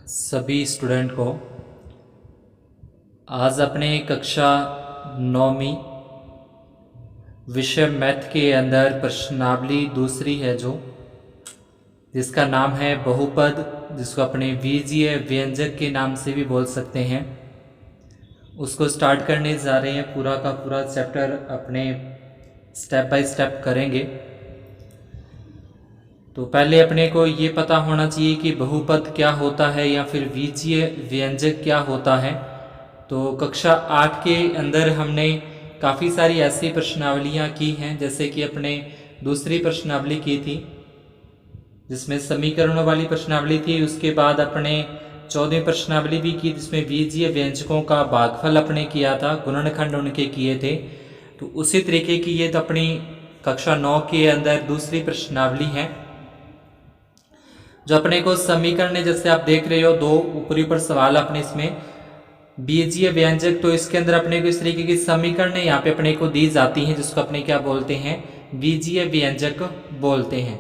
सभी स्टूडेंट को आज अपने कक्षा 9वीं विषय मैथ के अंदर प्रश्नावली दूसरी है जिसका नाम है बहुपद, जिसको अपने बीजीय व्यंजक के नाम से भी बोल सकते हैं, उसको स्टार्ट करने जा रहे हैं। पूरा का पूरा चैप्टर अपने स्टेप बाय स्टेप करेंगे। तो पहले अपने को ये पता होना चाहिए कि बहुपद क्या होता है या फिर बीजीय व्यंजक क्या होता है। तो कक्षा 8 के अंदर हमने काफ़ी सारी ऐसी प्रश्नावलियाँ की हैं, जैसे कि अपने दूसरी प्रश्नावली की थी जिसमें समीकरणों वाली प्रश्नावली थी। उसके बाद अपने 14वीं प्रश्नावली भी की जिसमें बीजीय व्यंजकों का भागफल अपने किया था, गुणनखंड उनके किए थे। तो उसी तरीके की ये तो अपनी कक्षा 9 के अंदर दूसरी प्रश्नावली है जो अपने को समीकरण है। जैसे आप देख रहे हो दो ऊपरी ऊपर सवाल अपने इसमें बीजीय व्यंजक, तो इसके अंदर अपने को इस तरीके की समीकरण यहाँ पे अपने को दी जाती हैं जिसको अपने क्या बोलते हैं, बीजीय व्यंजक बोलते हैं।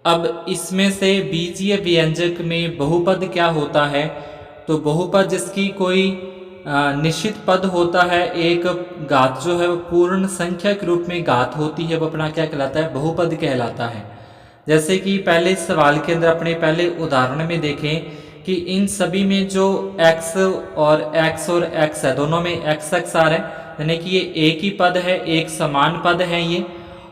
अब इसमें से बीजीय व्यंजक में बहुपद क्या होता है, तो बहुपद जिसकी कोई निश्चित पद होता है, एक घात जो है वो पूर्ण संख्या के रूप में घात होती है, वो अपना क्या कहलाता है, बहुपद कहलाता है। जैसे कि पहले सवाल के अंदर अपने पहले उदाहरण में देखें कि इन सभी में जो x और x है, दोनों में x आ रहा है, यानी कि ये एक ही पद है, एक समान पद है ये।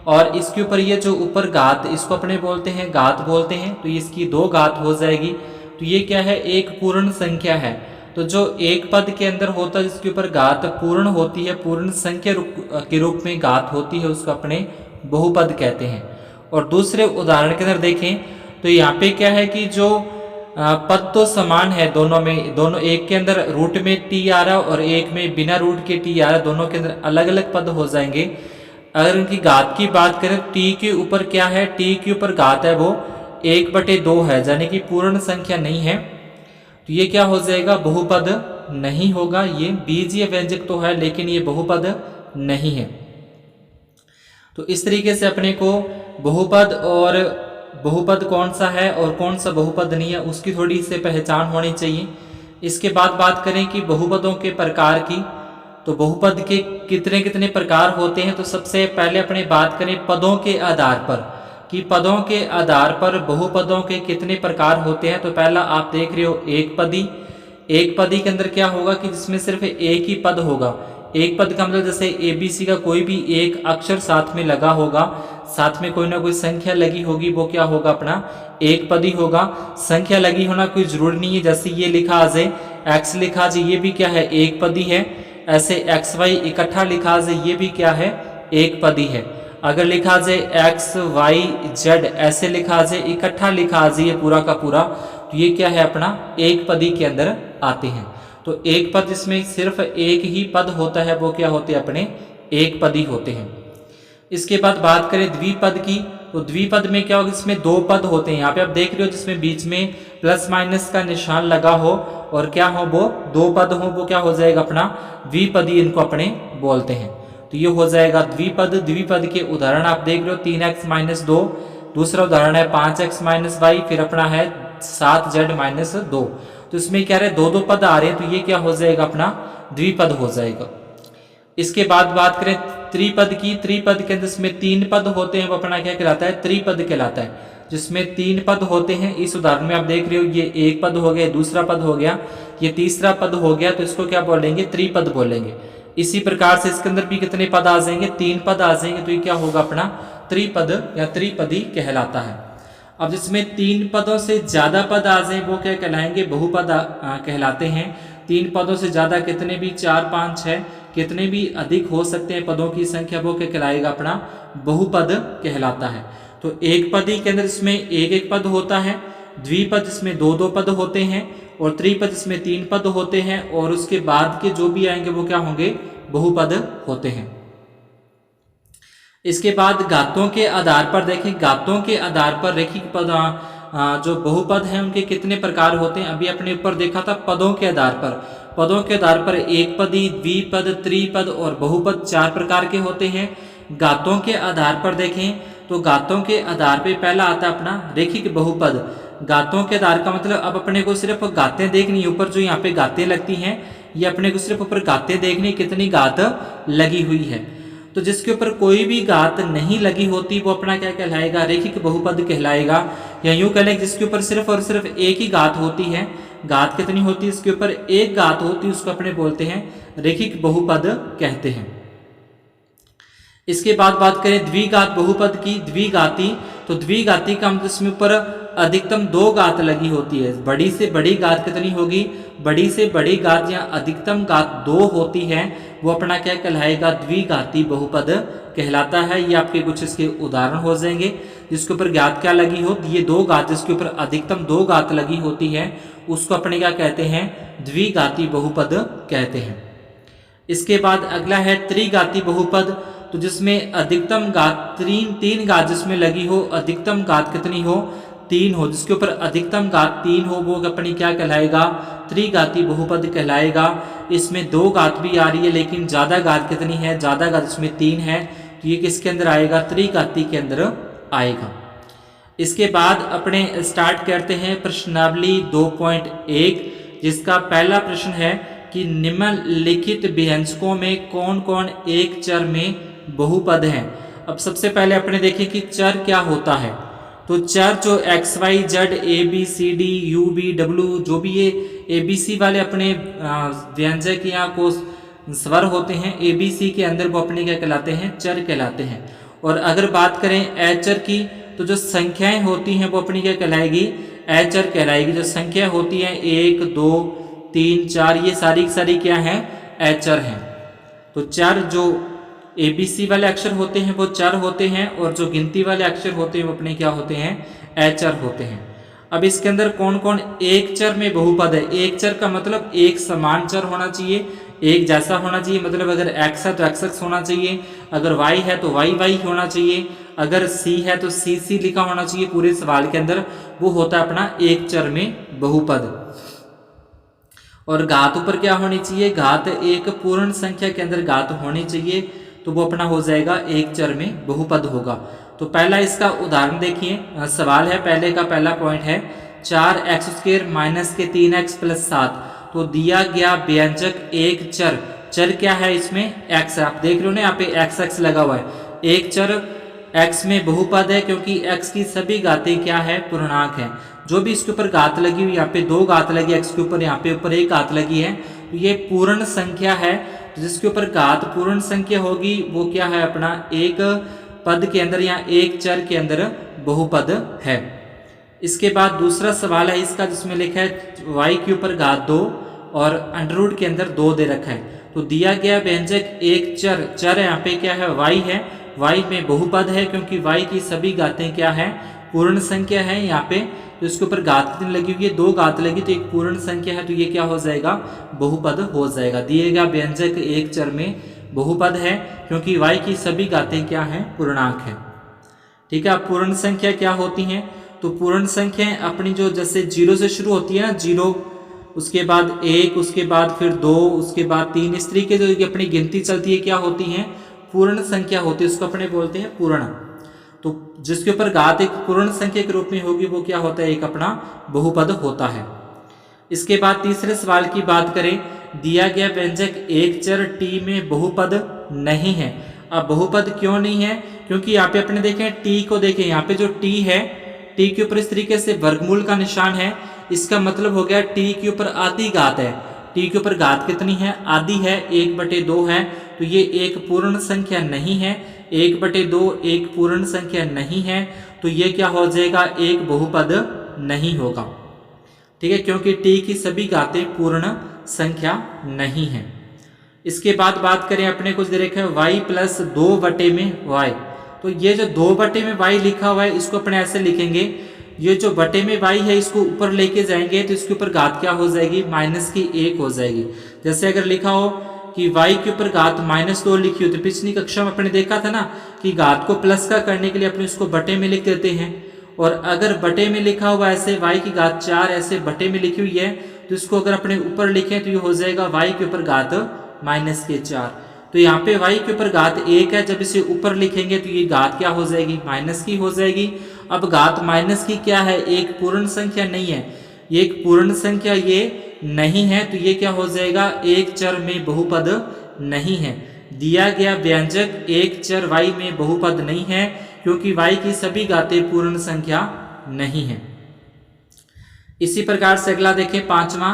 और इसके ऊपर ये जो ऊपर घात, इसको अपने बोलते हैं घात बोलते हैं, तो इसकी दो घात हो जाएगी। तो ये क्या है, एक पूर्ण संख्या है। तो जो एक पद के अंदर होता है जिसके ऊपर घात पूर्ण होती है, पूर्ण संख्या के रूप में घात होती है, उसको अपने बहुपद कहते हैं। और दूसरे उदाहरण के अंदर देखें तो यहाँ पे क्या है कि जो पद तो समान है दोनों में, दोनों एक के अंदर रूट में t आ रहा है और एक में बिना रूट के t आ रहा है, दोनों के अंदर अलग अलग पद हो जाएंगे। अगर उनकी घात की बात करें t के ऊपर क्या है, t के ऊपर घात है वो 1/2 है, यानी कि पूर्ण संख्या नहीं है। तो ये क्या हो जाएगा, बहुपद नहीं होगा। ये बीजीय व्यंजक तो है लेकिन ये बहुपद नहीं है। तो इस तरीके से अपने को बहुपद और बहुपद कौन सा है और कौन सा बहुपद नहीं है उसकी थोड़ी से पहचान होनी चाहिए। इसके बाद बात करें कि बहुपदों के प्रकार की, तो बहुपद के कितने कितने प्रकार होते हैं। तो सबसे पहले अपने बात करें पदों के आधार पर कि पदों के आधार पर बहुपदों के कितने प्रकार होते हैं। तो पहला आप देख रहे हो एक पदी। एक पदी के अंदर क्या होगा कि जिसमें सिर्फ एक ही पद होगा। एक पद का मतलब जैसे ABC का कोई भी एक अक्षर साथ में लगा होगा, साथ में कोई ना कोई संख्या लगी होगी, वो क्या होगा, अपना एक पदी होगा। संख्या लगी होना कोई जरूरी नहीं है, जैसे ये लिखा आ जाए x लिखा जाए, ये भी क्या है, एक पदी है। ऐसे XY इकट्ठा लिखा जाए, ये भी क्या है, एक पदी है। अगर लिखा जाए XYZ ऐसे लिखा जाए, इकट्ठा लिखा जाए पूरा का पूरा, तो ये क्या है, अपना एक पदी के अंदर आते हैं। तो एक पद जिसमें सिर्फ एक ही पद होता है वो क्या होते हैं, अपने एक पदी होते हैं। इसके बाद बात करें द्विपद की, तो द्विपद में क्या होगा, इसमें दो पद होते हैं। यहाँ पे आप देख रहे हो जिसमें बीच में प्लस माइनस का निशान लगा हो और क्या हो, वो दो पद हो, वो क्या हो जाएगा, अपना द्विपदी इनको अपने बोलते हैं। तो ये हो जाएगा द्विपद। द्विपद के उदाहरण आप देख रहे हो 3x - 2, दूसरा उदाहरण है 5x - y, फिर अपना है 7z - 2। तो इसमें क्या रहे, दो दो पद आ रहे हैं, तो ये क्या हो जाएगा, अपना द्विपद हो जाएगा। इसके बाद बात करें त्रिपद की। त्रिपद के अंदर इसमें तीन पद होते हैं, वो अपना क्या कहलाता है, त्रिपद कहलाता है, जिसमें तीन पद होते हैं। इस उदाहरण में आप देख रहे हो ये एक पद हो गया, दूसरा पद हो गया, ये तीसरा पद हो गया, तो इसको क्या बोलेंगे, त्रिपद बोलेंगे। इसी प्रकार से इसके अंदर भी कितने पद आ जाएंगे, तीन पद आ जाएंगे, तो ये क्या होगा, अपना त्रिपद या त्रिपदी कहलाता है। अब जिसमें तीन पदों से ज्यादा पद आ जाए वो क्या कहलाएंगे, बहुपद कहलाते हैं। तीन पदों से ज्यादा कितने भी 4, 5, 6 कितने भी अधिक हो सकते हैं पदों की संख्या, वो क्या कहलाएगा, अपना बहुपद कहलाता है। तो एक पदी के अंदर इसमें एक एक पद होता है, द्विपद इसमें दो दो पद होते हैं, और त्रिपद इसमें तीन पद होते हैं, और उसके बाद के जो भी आएंगे वो क्या होंगे, बहुपद होते हैं। इसके बाद घातों के आधार पर देखें, घातों के आधार पर रैखिक पद जो बहुपद हैं उनके कितने प्रकार होते हैं। अभी अपने ऊपर देखा था पदों के आधार पर, पदों के आधार पर एक पदी, द्विपद, त्रिपद और बहुपद 4 प्रकार के होते हैं। घातों के आधार पर देखें तो घातों के आधार पे पहला आता है अपना रैखिक बहुपद। गातों के आधार का मतलब अब अपने को सिर्फ गातें देखनी, ऊपर जो यहाँ पे गातें लगती हैं ये अपने को सिर्फ ऊपर गातें देखनी कितनी गात लगी हुई है। तो जिसके ऊपर कोई भी गात नहीं लगी होती वो अपना क्या कहलाएगा, रैखिक बहुपद कहलाएगा। या यूं कह लें जिसके ऊपर सिर्फ और सिर्फ एक ही गात होती है, गात कितनी होती है, इसके ऊपर एक गात होती है, उसको अपने बोलते हैं रैखिक बहुपद कहते हैं। इसके बाद बात करें द्विघात बहुपद की, द्विघाती, तो द्विघाती का मतलब इसमें ऊपर अधिकतम दो गात लगी होती है। बड़ी से बड़ी गात कितनी होगी, बड़ी से बड़ी गात या अधिकतम गात दो होती है, वो अपना क्या कहलाएगा, द्विघाती बहुपद कहलाता है। ये आपके कुछ इसके उदाहरण हो जाएंगे जिसके ऊपर गात क्या लगी हो, ये दो गात जिसके ऊपर अधिकतम दो गात लगी होती है उसको अपने क्या कहते हैं, द्विघाती बहुपद कहते हैं। इसके बाद अगला है त्रिघाती बहुपद, तो जिसमें अधिकतम गात तीन गात जिसमें लगी हो, अधिकतम गात कितनी हो, तीन हो, जिसके ऊपर अधिकतम गात तीन हो वो अपनी क्या कहलाएगा, त्रिघाती बहुपद कहलाएगा। इसमें दो गात भी आ रही है लेकिन ज्यादा गात कितनी है, ज्यादा गात इसमें तीन है, तो ये किसके अंदर आएगा, त्रिघाती के अंदर आएगा। इसके बाद अपने स्टार्ट करते हैं प्रश्नावली 2.1 जिसका पहला प्रश्न है कि निम्नलिखित व्यंजकों में कौन कौन एक चर में बहुपद हैं। अब सबसे पहले अपने देखें कि चर क्या होता है। तो चर जो X Y Z A B C D U B W जो भी ये ए बी सी वाले अपने व्यंजक या को स्वर होते हैं ए बी सी के अंदर वो अपने क्या कहलाते हैं, चर कहलाते हैं। और अगर बात करें अचर की तो जो संख्याएं होती हैं वो अपनी क्या कहलाएगी, अचर कहलाएगी। जो संख्या होती है 1 2 3 4 ये सारी की सारी क्या है, अचर हैं। तो चर जो एबीसी वाले अक्षर होते हैं वो चर होते हैं और जो गिनती वाले अक्षर होते हैं वो अपने क्या होते हैं, अचर होते हैं। अब इसके अंदर कौन कौन एक चर में बहुपद है। एक चर का मतलब एक समान चर होना चाहिए, एक जैसा होना चाहिए, मतलब अगर एक्स है तो एक्स एक्स होना चाहिए, अगर वाई है तो वाई वाई होना चाहिए, अगर सी है तो सी सी लिखा होना चाहिए पूरे सवाल के अंदर, वो होता है अपना एक चर में बहुपद। और घात ऊपर क्या होनी चाहिए, घात एक पूर्ण संख्या के अंदर घात होनी चाहिए, तो वो अपना हो जाएगा एक चर में बहुपद होगा। तो पहला इसका उदाहरण देखिए, सवाल है पहले का पहला पॉइंट है 4x² माइनस के 3x प्लस 7। तो दिया गया व्यंजक एक चर, चर क्या है इसमें x, आप देख रहे हो ना यहाँ पे x x लगा हुआ है, एक चर x में बहुपद है क्योंकि x की सभी घातें क्या है, पूर्णांक है। जो भी इसके ऊपर घात लगी हुई, यहाँ पे दो घात लगी x के ऊपर, यहाँ पे ऊपर एक घात लगी है, तो ये पूर्ण संख्या है। जिसके ऊपर घात पूर्ण संख्या होगी वो क्या है, अपना एक पद के अंदर या एक चर के अंदर बहुपद है। इसके बाद दूसरा सवाल है इसका जिसमें लिखा है y के ऊपर घात 2 और अंडर के अंदर 2 दे रखा है। तो दिया गया व्यंजक एक चर, चर यहाँ पे क्या है, y है, y में बहुपद है क्योंकि y की सभी घातें क्या है, पूर्ण संख्या है। यहाँ पे तो इसके ऊपर घात कितनी लगी हुई है, दो घात लगी, तो एक पूर्ण संख्या है, तो ये क्या हो जाएगा, बहुपद हो जाएगा। दिए गया व्यंजक एक चर में बहुपद है क्योंकि y की सभी घातें क्या हैं, पूर्णांक है। ठीक है। अब पूर्ण संख्या क्या होती हैं, तो पूर्ण संख्याएं अपनी जो जैसे 0 से शुरू होती है ना, 0 उसके बाद 1 उसके बाद फिर 2 उसके बाद 3, इस तरीके जो अपनी गिनती चलती है क्या होती हैं, पूर्ण संख्या होती है, उसको अपने बोलते हैं पूर्ण। तो जिसके ऊपर घात एक पूर्ण संख्या के रूप में होगी वो क्या होता है, एक अपना बहुपद होता है। इसके बाद तीसरे सवाल की बात करें, दिया गया व्यंजक एक चर t में बहुपद नहीं है। अब बहुपद क्यों नहीं है, क्योंकि यहाँ पे अपने देखें t को देखें, यहाँ पे जो t है, t के ऊपर इस तरीके से वर्गमूल का निशान है, इसका मतलब हो गया t के ऊपर आधी घात है। t के ऊपर घात कितनी है, आधी है, 1/2 है, तो ये एक पूर्ण संख्या नहीं है। 1/2 एक पूर्ण संख्या नहीं है, तो ये क्या हो जाएगा, एक बहुपद नहीं होगा। ठीक है, क्योंकि t की सभी घातें पूर्ण संख्या नहीं है। इसके बाद बात करें अपने कुछ दे रखा है y प्लस 2/y। तो ये जो 2/y लिखा हुआ है इसको अपने ऐसे लिखेंगे, ये जो बटे में y है इसको ऊपर लेके जाएंगे तो इसके ऊपर घात क्या हो जाएगी, -1 हो जाएगी। जैसे अगर लिखा हो कि y के ऊपर घात -2 लिखी हो, तो पिछली कक्षा में अपने देखा था ना कि घात को प्लस का करने के लिए अपने इसको बटे में लिख देते हैं। और अगर बटे में लिखा हुआ ऐसे y की घात 4 ऐसे बटे में लिखी हुई है, तो इसको अगर अपने ऊपर लिखें तो ये हो जाएगा y के ऊपर घात -4। तो यहाँ पे y के ऊपर घात 1 है, जब इसे ऊपर लिखेंगे तो ये घात क्या हो जाएगी, माइनस की हो जाएगी। अब घात माइनस की क्या है, एक पूर्ण संख्या नहीं है, ये एक पूर्ण संख्या ये नहीं है, तो ये क्या हो जाएगा, एक चर में बहुपद नहीं है। दिया गया व्यंजक एक चर y में बहुपद नहीं है, क्योंकि y की सभी घातें पूर्ण संख्या नहीं है। इसी प्रकार से अगला देखें पांचवा,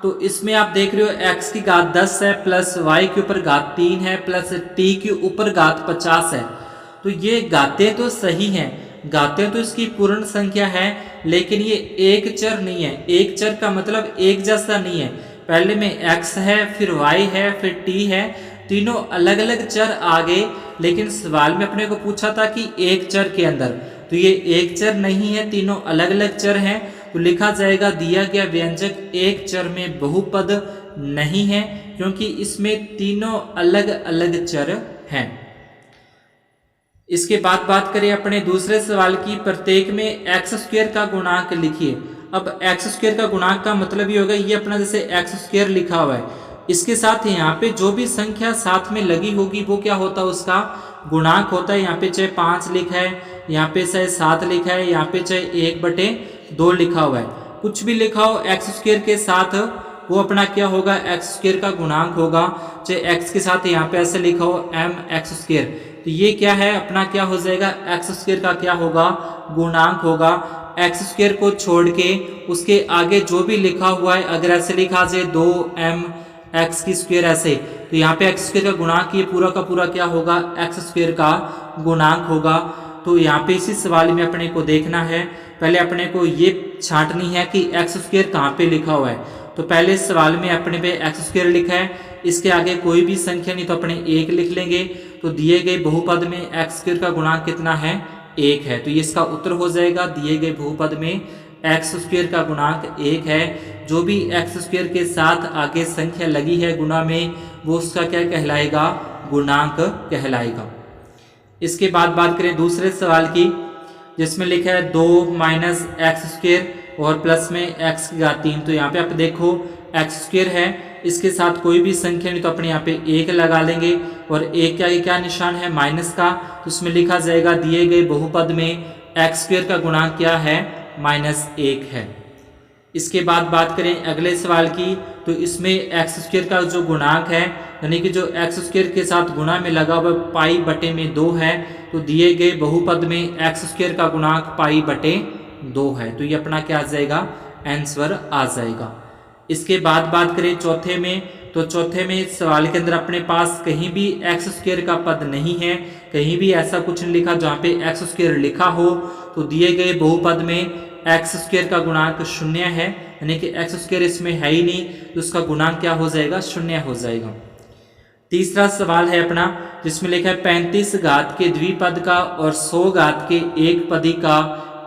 तो इसमें आप देख रहे हो x की घात 10 है प्लस y के ऊपर घात 3 है प्लस t के ऊपर घात 50 है। तो ये घातें तो सही हैं, घातें तो इसकी पूर्ण संख्या है, लेकिन ये एक चर नहीं है। एक चर का मतलब एक जैसा नहीं है, पहले में x है फिर y है फिर t है, तीनों अलग अलग चर आ गए, लेकिन सवाल में अपने को पूछा था कि एक चर के अंदर, तो ये एक चर नहीं है, तीनों अलग अलग चर हैं। तो लिखा जाएगा दिया गया व्यंजक एक चर में बहुपद नहीं है, क्योंकि इसमें तीनों अलग अलग चर हैं। इसके बाद बात करें अपने दूसरे सवाल की, प्रत्येक में एक्स स्क्वायर का गुणांक लिखिए। अब एक्स स्क्वायर का गुणांक का मतलब ये होगा, ये अपना जैसे एक्स स्क्वायर लिखा हुआ है, इसके साथ यहाँ पे जो भी संख्या साथ में लगी होगी वो क्या होता है, उसका गुणांक होता है। यहाँ पे चाहे 5 लिखा है, यहाँ पे चाहे 7 लिखा है, यहाँ पे चाहे 1/2 लिखा हुआ है, कुछ भी लिखा हो एक्स स्क्वायर के साथ, वो अपना क्या होगा, एक्स स्क्वायर का गुणांक होगा। चाहे एक्स के साथ यहाँ पे ऐसे लिखा हो एम एक्स स्क्वायर, तो ये क्या है, अपना क्या हो जाएगा, एक्स स्क्वायर का क्या होगा, गुणांक होगा। एक्स स्क्वायर को छोड़ के उसके आगे जो भी लिखा हुआ है, अगर ऐसे लिखा जाए 2m एक्स की स्क्वायर ऐसे, तो यहाँ पे एक्स स्क्वायर का गुणांक ये पूरा का पूरा क्या होगा, एक्स स्क्वायर का गुणांक होगा। तो यहाँ पे इसी सवाल में अपने को देखना है, पहले अपने को ये छांटनी है कि एक्स स्क्वायर कहाँ पे लिखा हुआ है। तो पहले सवाल में अपने पे एक्स स्क्वायर लिखा है, इसके आगे कोई भी संख्या नहीं, तो अपने 1 लिख लेंगे। तो दिए गए बहुपद में एक्स स्क्वायर का गुणांक कितना है, 1 है, तो ये इसका उत्तर हो जाएगा। दिए गए बहुपद में एक्स स्क्वायर का गुणांक 1 है। जो भी एक्स स्क्वायर के साथ आगे संख्या लगी है गुणा में, वो उसका क्या कहलाएगा, गुणांक कहलाएगा। इसके बाद बात करें दूसरे सवाल की, जिसमें लिखा है 2 माइनस एक्स स्क्वायर और प्लस में एक्स की घात 3। तो यहाँ पे आप देखो एक्स स्क्वायर है, इसके साथ कोई भी संख्या नहीं, तो अपने यहाँ पे 1 लगा लेंगे, और 1 के आगे क्या निशान है, माइनस का, तो उसमें लिखा जाएगा दिए गए बहुपद में एक्स स्क्वायर का गुणांक क्या है, -1 है। इसके बाद बात करें अगले सवाल की, तो इसमें एक्स स्क्वायर का जो गुणांक है, यानी कि जो एक्स स्क्वायर के साथ गुणा में लगा हुआ π/2 है, तो दिए गए बहुपद में एक्स स्क्वायर का गुणांक π/2 है। तो ये अपना क्या आ जाएगा, आंसर आ जाएगा। इसके बाद बात करें चौथे में, तो चौथे में इस सवाल के अंदर अपने पास कहीं भी एक्स स्क्वायर का पद नहीं है, कहीं भी ऐसा कुछ नहीं लिखा जहाँ पे एक्स स्क्वायर लिखा हो। तो दिए गए बहुपद में एक्स स्क्वायर का गुणांक 0 है, यानी कि एक्स स्क्वायर इसमें है ही नहीं, तो उसका गुणांक क्या हो जाएगा, 0 हो जाएगा। तीसरा सवाल है अपना, जिसमें लिखा है 35 घात के द्विपद का और 100 घात के एक पदी का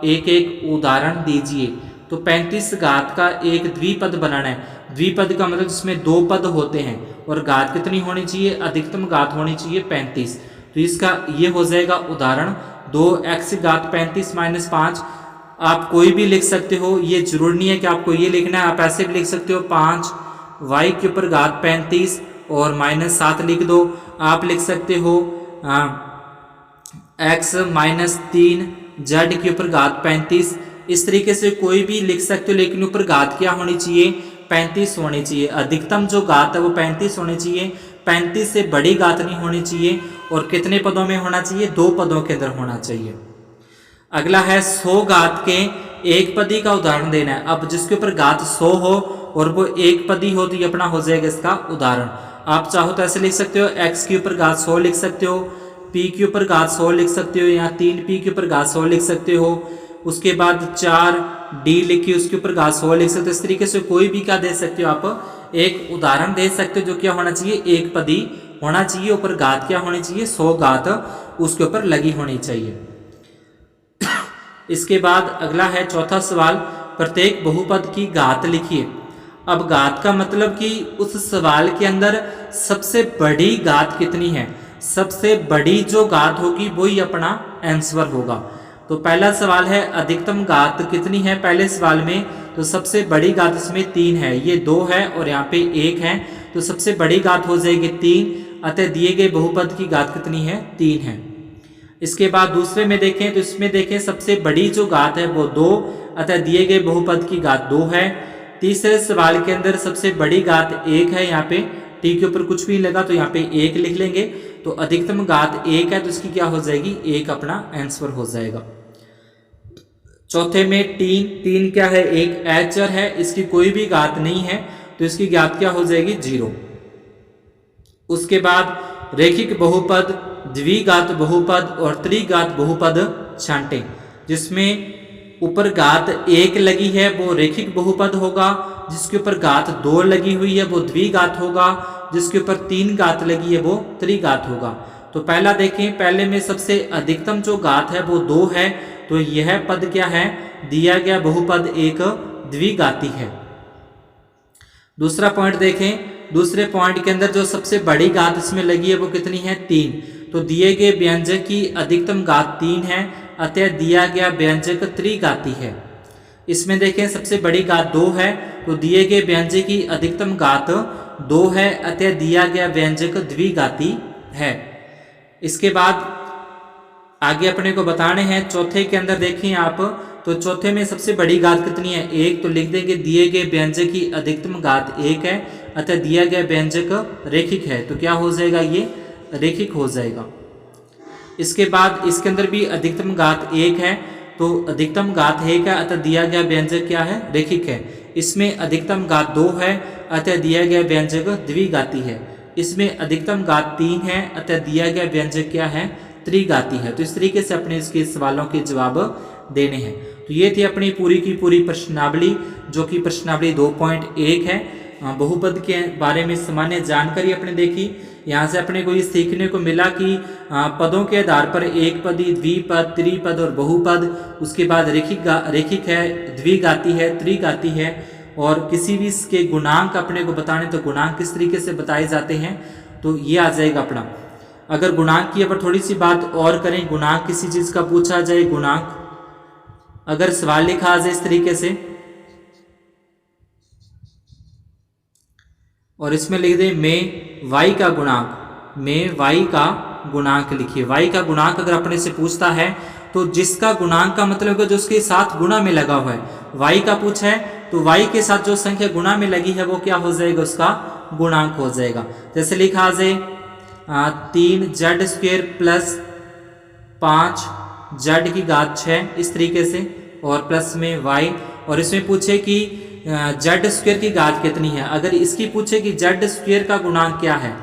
एक एक उदाहरण दीजिए। तो 35 घात का एक द्विपद बनाना है। द्विपद का मतलब जिसमें 2 पद होते हैं, और घात कितनी होनी चाहिए, अधिकतम घात होनी चाहिए 35। तो इसका ये हो जाएगा उदाहरण, 2x की घात 35 - 5। आप कोई भी लिख सकते हो, ये जरूरी नहीं है कि आपको ये लिखना है, आप ऐसे भी लिख सकते हो 5y के ऊपर घात 35 और -7 लिख दो। आप लिख सकते हो x - 3 z के ऊपर घात 35, इस तरीके से कोई भी लिख सकते हो, लेकिन ऊपर घात क्या होनी चाहिए, 35 होनी चाहिए। अधिकतम जो घात है वो 35 होनी चाहिए, 35 से बड़ी घात नहीं होनी चाहिए। और कितने पदों में होना चाहिए, 2 पदों के अंदर होना चाहिए। अगला है 100 घात के एक पदी का उदाहरण देना है। अब जिसके ऊपर घात 100 हो और वो एक पदी हो, तो ये अपना हो जाएगा इसका उदाहरण। आप चाहो तो ऐसे लिख सकते हो, x के ऊपर घात 100 लिख सकते हो, p के ऊपर घात 100 लिख सकते हो, या 3p के ऊपर घात 100 लिख सकते हो। उसके बाद 4d लिखी, उसके ऊपर घात 100 लिख सकते हो। इस तरीके से कोई भी क्या दे सकते हो, आप एक उदाहरण दे सकते हो, जो क्या होना चाहिए, एक पदी होना चाहिए, ऊपर घात क्या होनी चाहिए, 100 घात उसके ऊपर लगी होनी चाहिए। इसके बाद अगला है चौथा सवाल, प्रत्येक बहुपद की घात लिखिए। अब घात का मतलब कि उस सवाल के अंदर सबसे बड़ी घात कितनी है, सबसे बड़ी जो घात होगी वही अपना आंसर होगा। तो पहला सवाल है अधिकतम घात कितनी है पहले सवाल में, तो सबसे बड़ी घात इसमें 3 है, ये 2 है और यहाँ पे 1 है, तो सबसे बड़ी घात हो जाएगी 3। अतः दिए गए बहुपद की घात कितनी है, 3 है। इसके बाद दूसरे में देखें तो इसमें देखें सबसे बड़ी जो घात है वो 2 अतः दिए गए बहुपद की घात 2 है। तीसरे सवाल के अंदर सबसे बड़ी घात 1 है, यहाँ पे टी के ऊपर कुछ भी लगा तो यहाँ पे 1 लिख लेंगे, तो अधिकतम घात 1 है तो इसकी क्या हो जाएगी 1 अपना आंसर हो जाएगा। चौथे में 3 क्या है एक अचर है, इसकी कोई भी घात नहीं है तो इसकी घात क्या हो जाएगी 0। उसके बाद रेखिक बहुपद, द्विघात बहुपद और त्रिघात बहुपद छांटे, जिसमें ऊपर घात 1 लगी है वो रेखिक बहुपद होगा, जिसके ऊपर घात 2 लगी हुई है वो द्विघात होगा, जिसके ऊपर 3 घात लगी है वो त्रिघात होगा। तो पहला देखें, पहले में सबसे अधिकतम जो घात है वो 2 है, तो यह पद क्या है दिया गया बहुपद एक द्विघाती है। दूसरा पॉइंट देखें, दूसरे पॉइंट के अंदर जो सबसे बड़ी घात इसमें लगी है वो कितनी है 3, तो दिए गए व्यंजक की अधिकतम घात 3 है अतः दिया गया व्यंजक त्रिघाती है। इसमें देखें सबसे बड़ी घात 2 है तो दिए गए व्यंजक की अधिकतम घात 2 है अतः दिया गया व्यंजक द्विघाती है। इसके बाद आगे अपने को बताने हैं चौथे के अंदर देखें आप, तो चौथे में सबसे बड़ी घात कितनी है 1, तो लिख देंगे दिए गए व्यंजक की अधिकतम घात 1 है अतः दिया गया व्यंजक रेखिक है, तो क्या हो जाएगा ये रेखिक हो जाएगा। इसके बाद इसके अंदर भी अधिकतम घात 1 है तो अधिकतम घात 1 है अतः दिया गया व्यंजक क्या है रेखिक है। इसमें अधिकतम घात 2 है अतः दिया गया व्यंजक द्विघाती है। इसमें अधिकतम घात 3 है अतः दिया गया व्यंजक क्या है त्रिघाती है। तो इस तरीके से अपने इसके सवालों के जवाब देने हैं। तो ये थी अपनी पूरी की पूरी प्रश्नावली, जो कि प्रश्नावली 2.1 है। बहुपद के बारे में सामान्य जानकारी अपने देखी। यहाँ से अपने को ये सीखने को मिला कि पदों के आधार पर एक पदी, द्विपद, त्रिपद और बहुपद, उसके बाद रेखिक है, द्विघाती है, त्रिघाती है, और किसी भी इसके गुणांक अपने को बताने तो गुणांक किस तरीके से बताए जाते हैं, तो ये आ जाएगा अपना। अगर गुणांक की पर थोड़ी सी बात और करें, गुणांक किसी चीज का पूछा जाए, गुणांक अगर सवाल लिखा आ जाए इस तरीके से और इसमें लिख दे में y का गुणांक, में y का गुणांक लिखिए। y का गुणांक अगर अपने से पूछता है तो जिसका गुणांक का मतलब है जो उसके साथ गुणा में लगा हुआ है। y का पूछा है तो y के साथ जो संख्या गुणा में लगी है वो क्या हो जाएगा, उसका गुणांक हो जाएगा। जैसे लिखा आ जाए 3z² प्लस 5z की घात 6 इस तरीके से, और प्लस में y, और इसमें पूछे कि z² की घात कितनी है। अगर इसकी पूछे कि z² का गुणांक क्या है,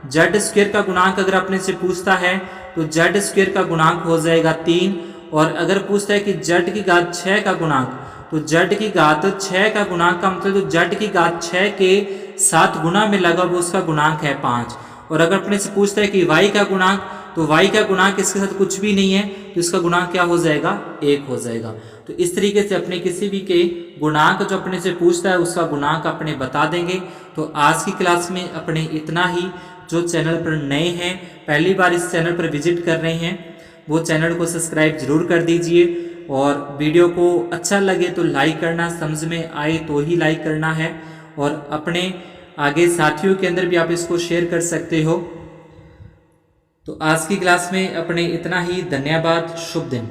z² का गुणांक अगर अपने से पूछता है तो z² का गुणांक हो जाएगा 3, और अगर पूछता है कि z की घात 6 का गुणांक, तो z की घात 6 का गुणांक का मतलब जो z की घात 6 के साथ गुणा में लगा वो उसका गुणांक है 5। और अगर अपने से पूछता है कि y का गुणांक, तो y का गुणांक इसके साथ कुछ भी नहीं है तो इसका गुणांक क्या हो जाएगा 1 हो जाएगा। तो इस तरीके से अपने किसी भी के गुणांक जो अपने से पूछता है उसका गुणांक अपने बता देंगे। तो आज की क्लास में अपने इतना ही। जो चैनल पर नए हैं, पहली बार इस चैनल पर विजिट कर रहे हैं, वो चैनल को सब्सक्राइब जरूर कर दीजिए, और वीडियो को अच्छा लगे तो लाइक करना, समझ में आए तो ही लाइक करना है, और अपने आगे साथियों के अंदर भी आप इसको शेयर कर सकते हो। तो आज की क्लास में अपने इतना ही। धन्यवाद, शुभ दिन।